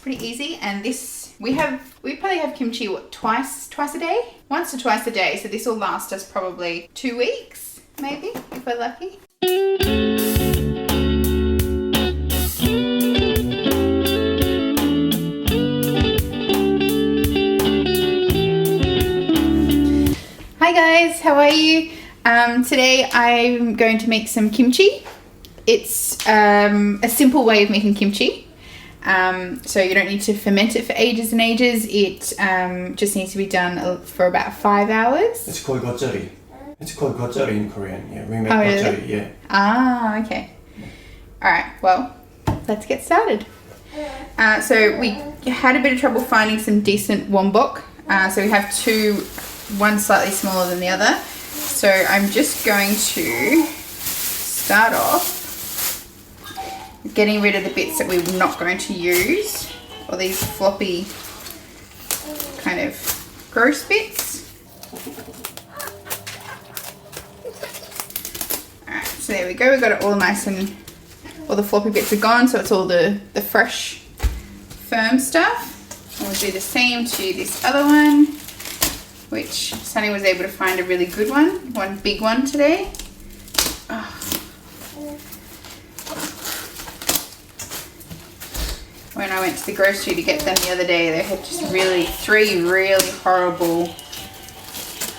pretty easy. And this, we probably have kimchi, what, twice a day? Once or twice a day. So this will last us probably 2 weeks, maybe, if we're lucky. Hi guys, how are you? Today I'm going to make some kimchi. It's a simple way of making kimchi. So you don't need to ferment it for ages and ages. It just needs to be done for about 5 hours. It's called gochari. It's called gochari in Korean. Yeah, we make really? gochari. Yeah. Ah, okay. All right. Well, let's get started. So we had a bit of trouble finding some decent wonbok. So we have two, one slightly smaller than the other. So I'm just going to start off getting rid of the bits that we're not going to use, or these floppy kind of gross bits. Alright, so there we go, we've got it all nice and all the floppy bits are gone, so it's all the fresh, firm stuff. And we'll do the same to this other one, which Sunny was able to find a really good one big one today. Oh. When I went to the grocery to get them the other day, they had just three really horrible,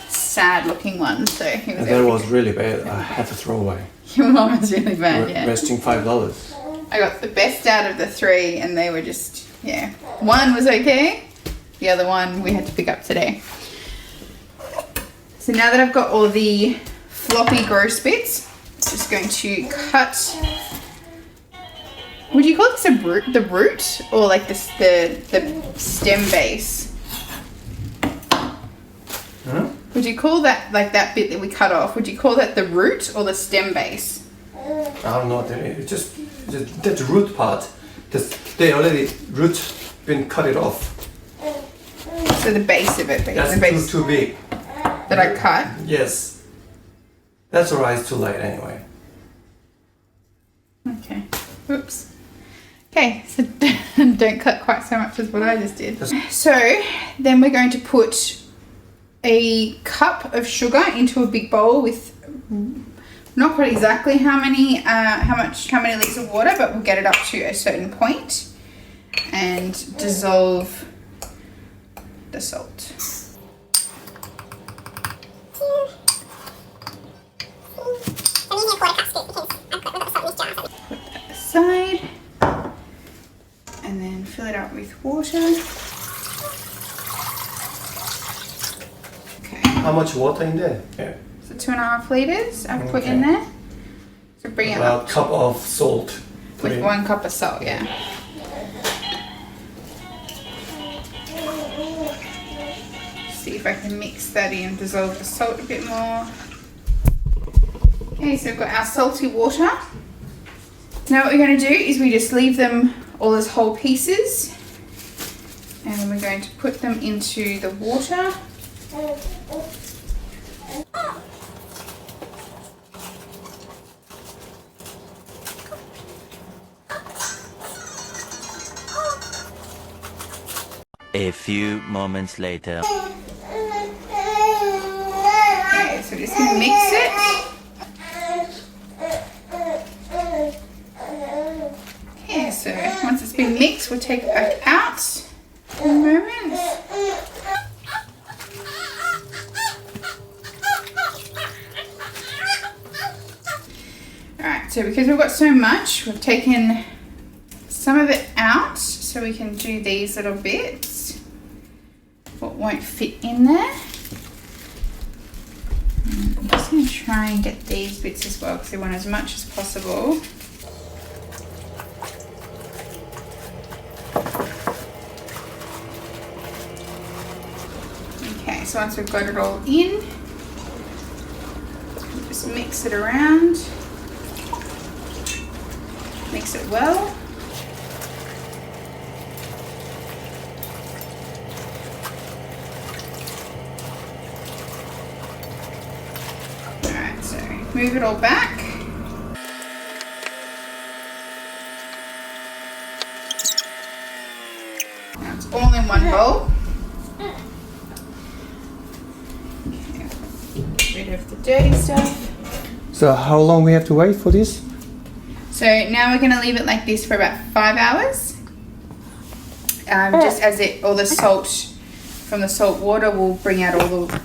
sad looking ones. So that was really bad. I had to throw away. Your mom was really bad, yeah. Resting $5. I got the best out of the three and they were just, yeah. One was okay, the other one we had to pick up today. So now that I've got all the floppy gross bits, I'm just going to cut. Would you call this the root, or like the stem base? Huh? Would you call that, like that bit that we cut off, would you call that the root or the stem base? I don't know. It's just the root part. They already been cut it off. So the base of it, That's the base too big. that I cut. Yes. That's alright. It's too light anyway. Okay. Oops. Okay, so don't cut quite so much as what I just did. So then we're going to put a cup of sugar into a big bowl with not quite exactly how many litres of water, but we'll get it up to a certain point and dissolve the salt. Put that aside. And then fill it up with water. Okay. How much water in there? Yeah. So 2.5 litres I've put in there. So bring it About up. a cup of salt. With 1 cup of salt, yeah. See if I can mix that in, dissolve the salt a bit more. Okay, so we've got our salty water. Now what we're going to do is we just leave them all as whole pieces, and then we're going to put them into the water. A few moments later. Okay, so we're just going to mix it. Okay, so once it's been mixed, we'll take it back out in a moment. Alright, so because we've got so much, we've taken some of it out so we can do these little bits. What won't fit in there. I'm just going to try and get these bits as well because we want as much as possible. Okay, so once we've got it all in, just mix it around. Mix it well. Alright, so move it all back. Now it's all in one bowl. Get rid of the dirty stuff. So how long we have to wait for this? So now we're going to leave it like this for about 5 hours. Just as all the salt from the salt water will bring out all the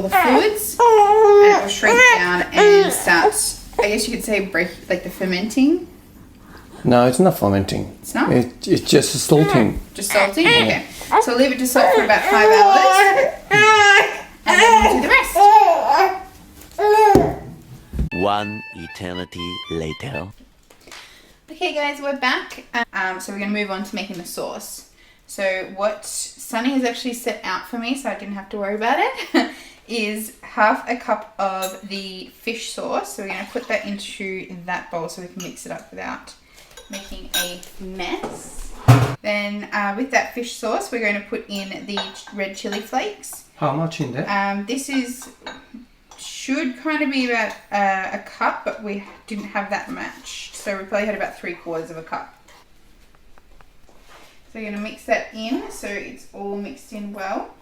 fluids, and it will shrink down and start, I guess you could say, the fermenting. No, it's not fermenting. It's not? It's just salting. Just salting? Okay. So we'll leave it to salt for about 5 hours. And then we'll do the rest. 1 eternity later. Okay guys, we're back. So we're going to move on to making the sauce. So what Sunny has actually set out for me, so I didn't have to worry about it, is half a cup of the fish sauce. So we're going to put that into that bowl so we can mix it up without making a mess. Then with that fish sauce, we're going to put in the red chili flakes. How much in there? This should kind of be about a cup, but we didn't have that much. So we probably had about 3/4 of a cup. So we're going to mix that in so it's all mixed in well.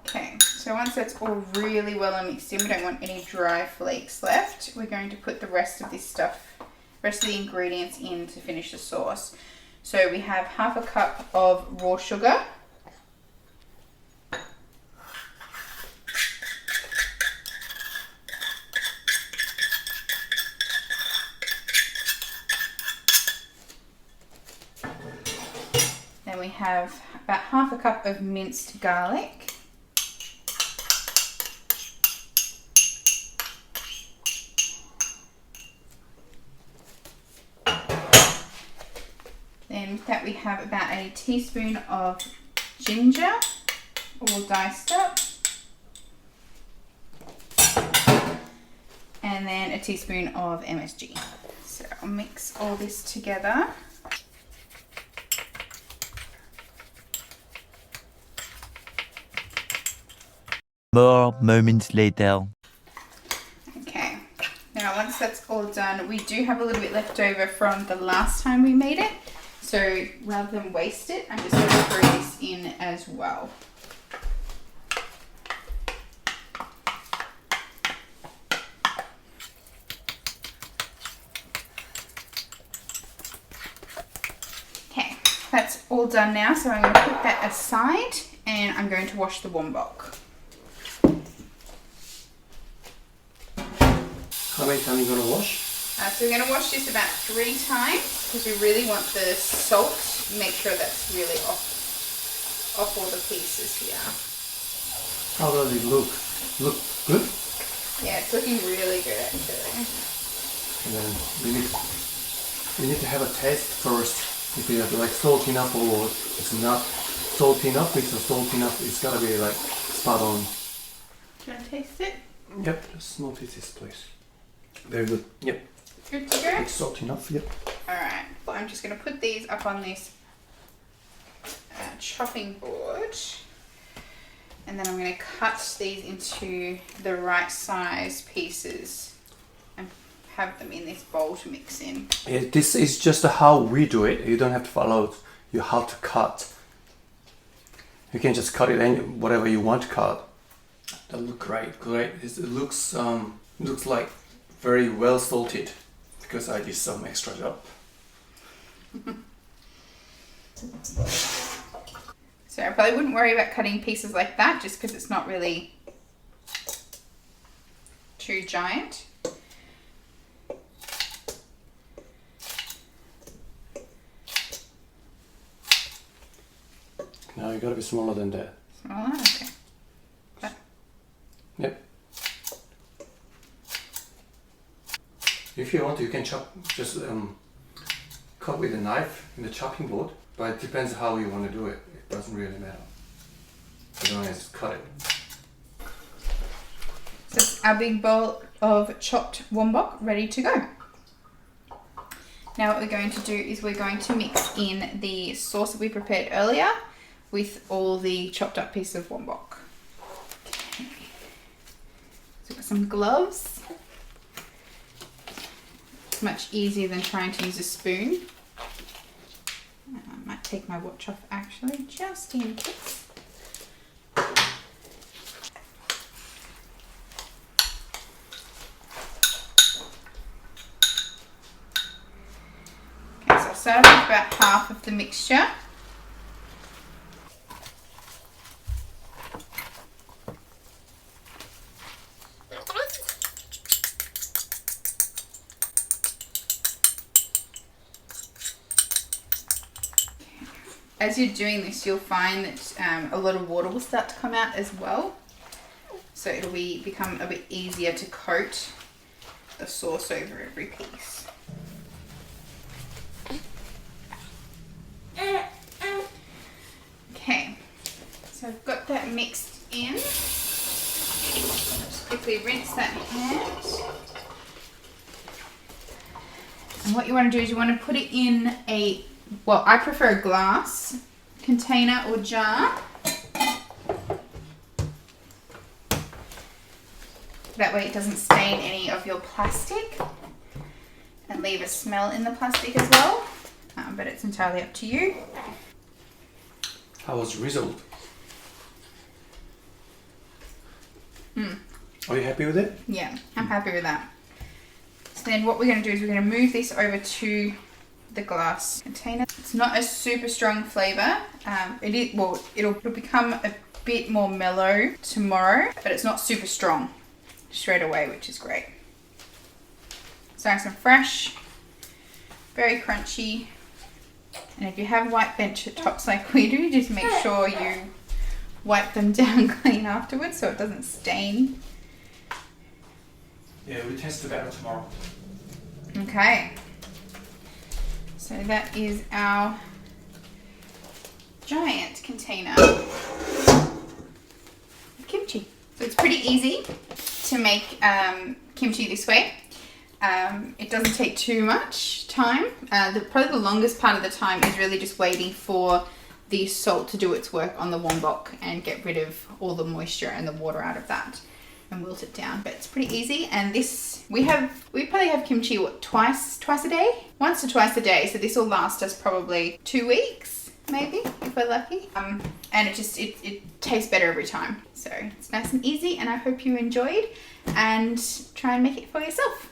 Okay, so once that's all really well and mixed in, we don't want any dry flakes left. We're going to put the rest of the ingredients in to finish the sauce. So we have half a cup of raw sugar. Then we have about half a cup of minced garlic. Then with that we have about a teaspoon of ginger, all diced up. And then a teaspoon of MSG. So I'll mix all this together. More moments later. Okay, now once that's all done, we do have a little bit left over from the last time we made it. So rather than waste it, I'm just going to throw this in as well. Okay, that's all done now, so I'm going to put that aside and I'm going to wash the wombok. How many times are you going to wash? So we're going to wash this about 3 times because we really want the salt. Make sure that's really off all the pieces here. How does it look? Look good? Yeah, it's looking really good actually. And then we need to have a taste first. If you have like salt enough or it's not salt enough. If it's salt enough, it's gotta be like spot on. Do you want to taste it? Yep, small pieces, please. Very good. Yep. Good to go? It's salt enough. Yep. Alright, well, I'm just going to put these up on this chopping board. And then I'm going to cut these into the right size pieces and have them in this bowl to mix in. Yeah, this is just how we do it. You don't have to follow you how to cut. You can just cut it any whatever you want to cut. That look great. It looks like very well salted because I did some extra job. So I probably wouldn't worry about cutting pieces like that just because it's not really too giant. No, you gotta be smaller than that. Smaller? Okay. Yep. If you want, you can chop, just cut with a knife in the chopping board, but it depends how you want to do it. It doesn't really matter. As long as cut it. So it's our big bowl of chopped wombok ready to go. Now what we're going to do is we're going to mix in the sauce that we prepared earlier with all the chopped up pieces of wombok. Okay. So we've got some gloves. It's much easier than trying to use a spoon. I might take my watch off actually, just in case. Okay, so I've started with about half of the mixture. As you're doing this, you'll find that a lot of water will start to come out as well. So it'll become a bit easier to coat the sauce over every piece. Okay, so I've got that mixed in. Just quickly rinse that hand. And what you want to do is you want to put it in a, well, I prefer a glass container or jar. That way it doesn't stain any of your plastic and leave a smell in the plastic as well. But it's entirely up to you. How was the result? Are you happy with it? Yeah, I'm happy with that. So then what we're going to do is we're going to move this over to the glass container. It's not a super strong flavour. It'll become a bit more mellow tomorrow, but it's not super strong straight away, which is great. So nice and fresh, very crunchy. And if you have white bench tops like we do, just make sure you wipe them down clean afterwards so it doesn't stain. Yeah, we'll test the batter tomorrow. Okay. So that is our giant container of kimchi. So it's pretty easy to make kimchi this way. It doesn't take too much time. Probably the longest part of the time is really just waiting for the salt to do its work on the wombok and get rid of all the moisture and the water out of that and wilt it down. But it's pretty easy. And this, we probably have kimchi twice a day? Once or twice a day. So this will last us probably 2 weeks, maybe, if we're lucky. And it tastes better every time. So it's nice and easy, and I hope you enjoyed, and try and make it for yourself.